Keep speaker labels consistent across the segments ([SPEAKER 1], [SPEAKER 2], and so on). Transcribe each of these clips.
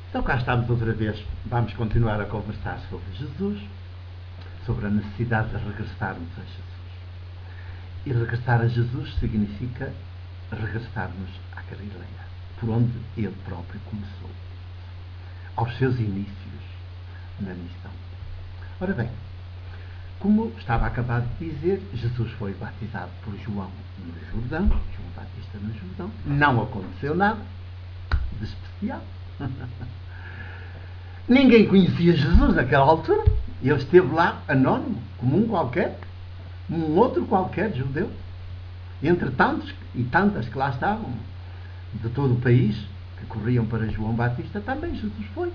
[SPEAKER 1] Então cá estamos outra vez. Vamos continuar a conversar sobre Jesus, sobre a necessidade de regressarmos a Jesus. E regressar a Jesus significa regressarmos à Galileia, por onde ele próprio começou, aos seus inícios na missão. Ora bem, como estava acabado de dizer, Jesus foi batizado por João no Jordão, João Batista no Jordão. Não aconteceu nada de especial. Ninguém conhecia Jesus naquela altura. Ele esteve lá anónimo, como um qualquer, um outro qualquer judeu. Entre tantos e tantas que lá estavam, de todo o país, que corriam para João Batista, também Jesus foi.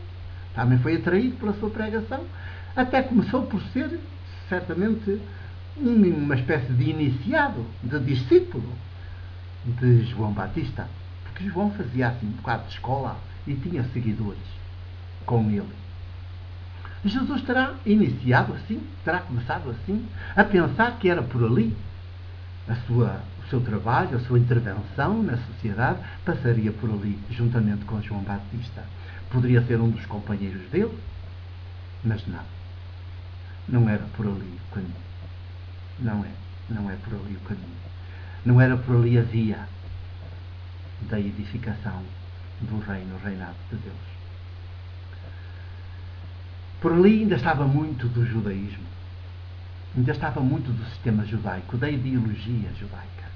[SPEAKER 1] Também foi atraído pela sua pregação. Até começou por ser, certamente, uma espécie de iniciado, de discípulo de João Batista. Porque João fazia assim um bocado de escola e tinha seguidores com ele. Jesus terá iniciado assim, terá começado assim, a pensar que era por ali. O seu trabalho, a sua intervenção na sociedade passaria por ali, juntamente com João Batista. Poderia ser um dos companheiros dele, mas não. Não era por ali o caminho. Não é por ali o caminho. Não era por ali a via da edificação do reino, o reinado de Deus. Por ali ainda estava muito do judaísmo. Ainda estava muito do sistema judaico, da ideologia judaica.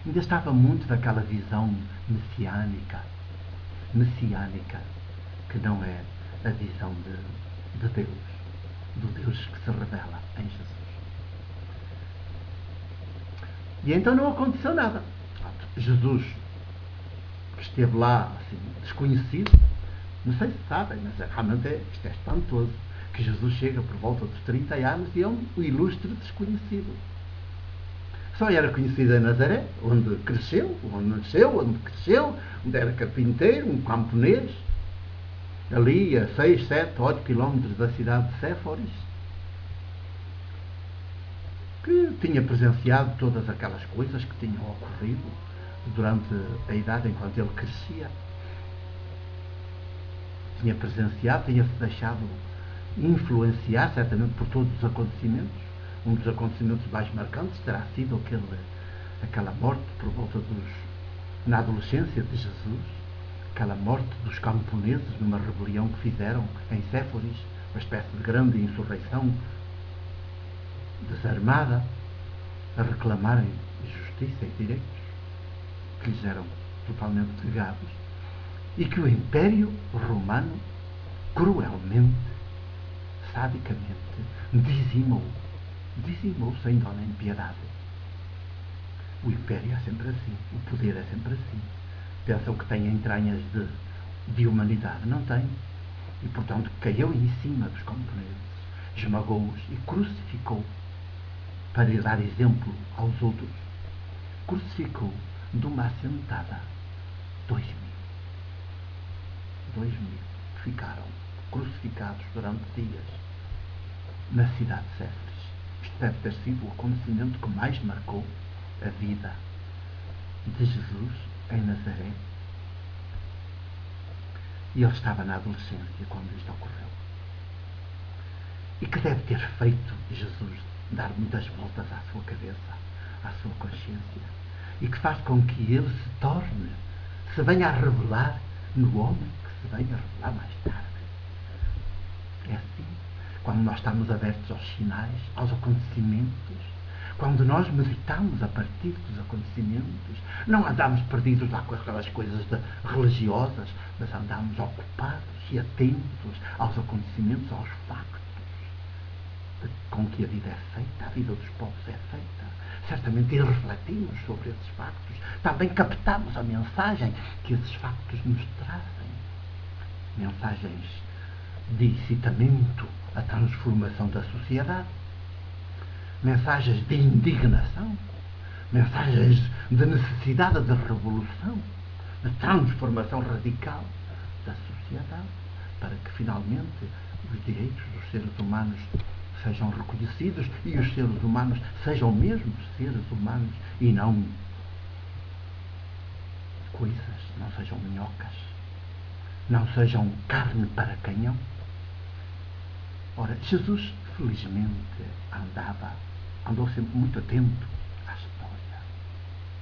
[SPEAKER 1] Ainda estava muito daquela visão messiânica, que não é a visão de Deus, do Deus que se revela em Jesus. E então não aconteceu nada. Jesus esteve lá, assim, desconhecido. Não sei se sabem, mas realmente isto é espantoso. Que Jesus chega por volta dos 30 anos e é um ilustre desconhecido. Só era conhecido em Nazaré, onde cresceu, onde nasceu, onde cresceu, onde era carpinteiro, um camponês, ali a 6, 7, 8 quilómetros da cidade de Séforis, que tinha presenciado todas aquelas coisas que tinham ocorrido durante a idade enquanto ele crescia. Tinha presenciado, tinha-se deixado influenciar certamente por todos os acontecimentos. Um dos acontecimentos mais marcantes terá sido aquela morte por volta na adolescência de Jesus, aquela morte dos camponeses numa rebelião que fizeram em Séforis, uma espécie de grande insurreição desarmada, a reclamarem justiça e direitos que lhes eram totalmente negados, e que o Império Romano cruelmente, sadicamente, dizimou sem dó nem piedade. O Império é sempre assim, o poder é sempre assim. Pensam que tem entranhas de humanidade, não tem. E portanto caiu em cima dos camponeses, esmagou-os e crucificou, para lhe dar exemplo aos outros. Crucificou de uma assentada 2.000 que ficaram crucificados durante dias na cidade de Séforis. Isto deve ter sido o acontecimento que mais marcou a vida de Jesus em Nazaré. E ele estava na adolescência quando isto ocorreu. E que deve ter feito Jesus dar muitas voltas à sua cabeça, à sua consciência, e que faz com que ele se venha a revelar no homem que se venha a revelar mais tarde. É assim, quando nós estamos abertos aos sinais, aos acontecimentos, quando nós meditamos a partir dos acontecimentos, não andamos perdidos lá com aquelas coisas religiosas, mas andamos ocupados e atentos aos acontecimentos, aos factos com que a vida é feita, a vida dos povos é feita. Certamente refletimos sobre esses factos, também captamos a mensagem que esses factos nos trazem. Mensagens de incitamento à transformação da sociedade, mensagens de indignação, mensagens de necessidade de revolução, de transformação radical da sociedade, para que finalmente os direitos dos seres humanos sejam reconhecidos e os seres humanos sejam mesmo seres humanos e não coisas, não sejam minhocas, não sejam carne para canhão. Ora, Jesus, felizmente, andou sempre muito atento à história.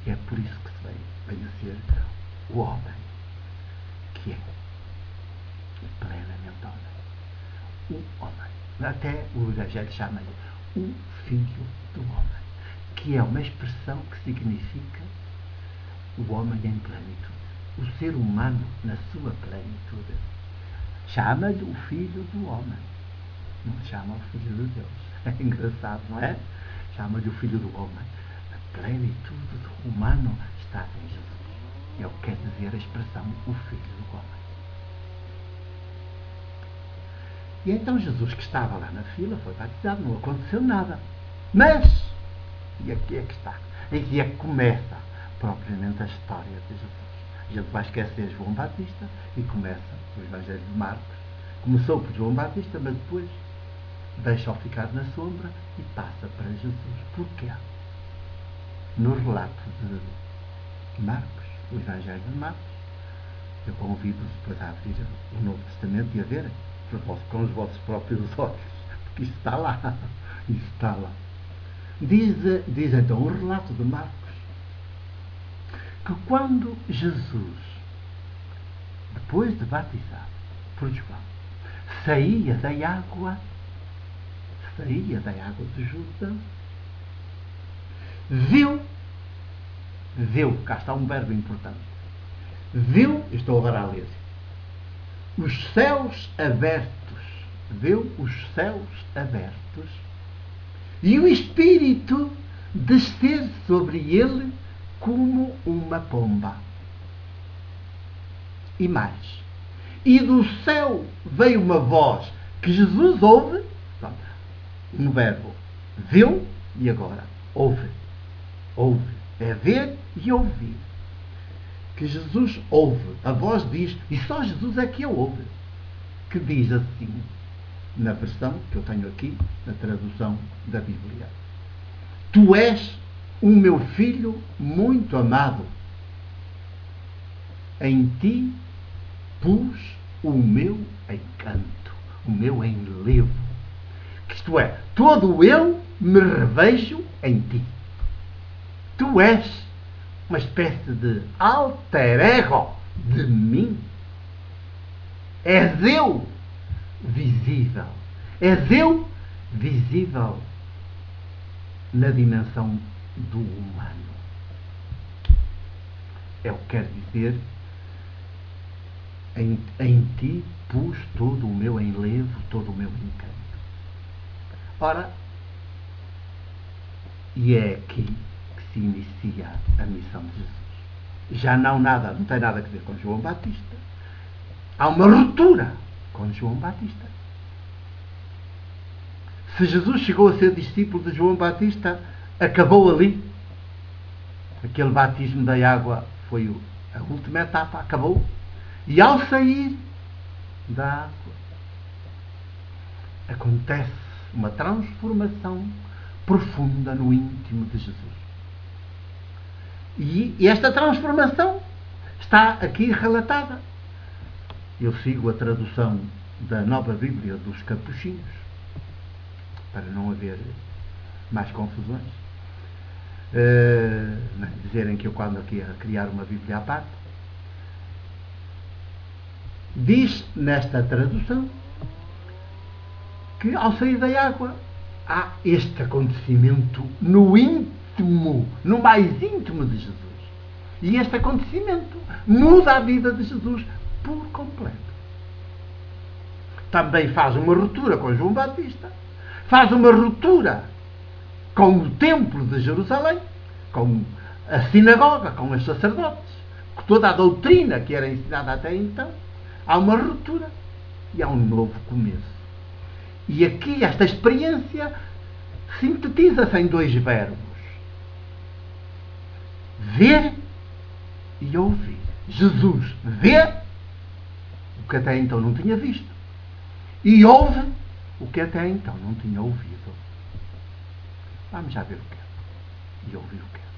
[SPEAKER 1] E é por isso que se vem a ser o homem que é plenamente homem. O homem. Até o Evangelho chama-lhe o Filho do Homem, que é uma expressão que significa o homem em plenitude. O ser humano na sua plenitude. Chama-lhe o Filho do Homem. Não chama o Filho de Deus. É engraçado, não é? Chama-lhe o Filho do Homem. A plenitude do humano está em Jesus. É o que quer dizer a expressão o Filho do Homem. E então Jesus, que estava lá na fila, foi batizado. Não aconteceu nada. Mas, e aqui é que está. Aqui é que começa propriamente a história de Jesus. A gente vai esquecer João Batista e começa o Evangelho de Marcos. Começou por João Batista, mas depois deixa-o ficar na sombra e passa para Jesus. Porquê? No relato de Marcos, o Evangelho de Marcos, eu convido-vos depois a abrir o Novo Testamento e a verem com os vossos próprios olhos, porque isso está lá. Isso está lá. Diz então o relato de Marcos que quando Jesus, depois de batizado por João, saía da água de Jordão, viu, cá está um verbo importante, viu, estou agora a ler, os céus abertos, viu os céus abertos e o Espírito descer sobre ele como uma pomba. E mais, e do céu veio uma voz que Jesus ouve, um verbo, viu e agora ouve, é ver e ouvir, que Jesus ouve, a voz diz, e só Jesus é que a ouve, que diz assim, na versão que eu tenho aqui, na tradução da Bíblia: Tu és o meu filho muito amado, em ti pus o meu encanto, o meu enlevo. Isto é, todo eu me revejo em ti. Tu és uma espécie de alter ego de mim. És eu visível. És eu visível na dimensão do humano. É o que quer dizer, em ti pus todo o meu enlevo, todo o meu encanto. Ora, e é aqui que se inicia a missão de Jesus. Já não tem nada a ver com João Batista. Há uma ruptura com João Batista. Se Jesus chegou a ser discípulo de João Batista, acabou ali. Aquele batismo da água foi a última etapa, acabou. E ao sair da água, acontece uma transformação profunda no íntimo de Jesus. E esta transformação está aqui relatada. Eu sigo a tradução da Nova Bíblia dos Capuchinhos, para não haver mais confusões. Dizerem que eu ando aqui a criar uma Bíblia à parte. Diz nesta tradução que ao sair da água há este acontecimento no íntimo, no mais íntimo de Jesus. E este acontecimento muda a vida de Jesus por completo. Também faz uma ruptura com João Batista, faz uma ruptura com o templo de Jerusalém, com a sinagoga, com os sacerdotes, com toda a doutrina que era ensinada até então. Há uma ruptura e há um novo começo. E aqui esta experiência sintetiza-se em dois verbos: ver e ouvir. Jesus vê o que até então não tinha visto e ouve o que até então não tinha ouvido. Vamos já ver o que é e ouvir o que é.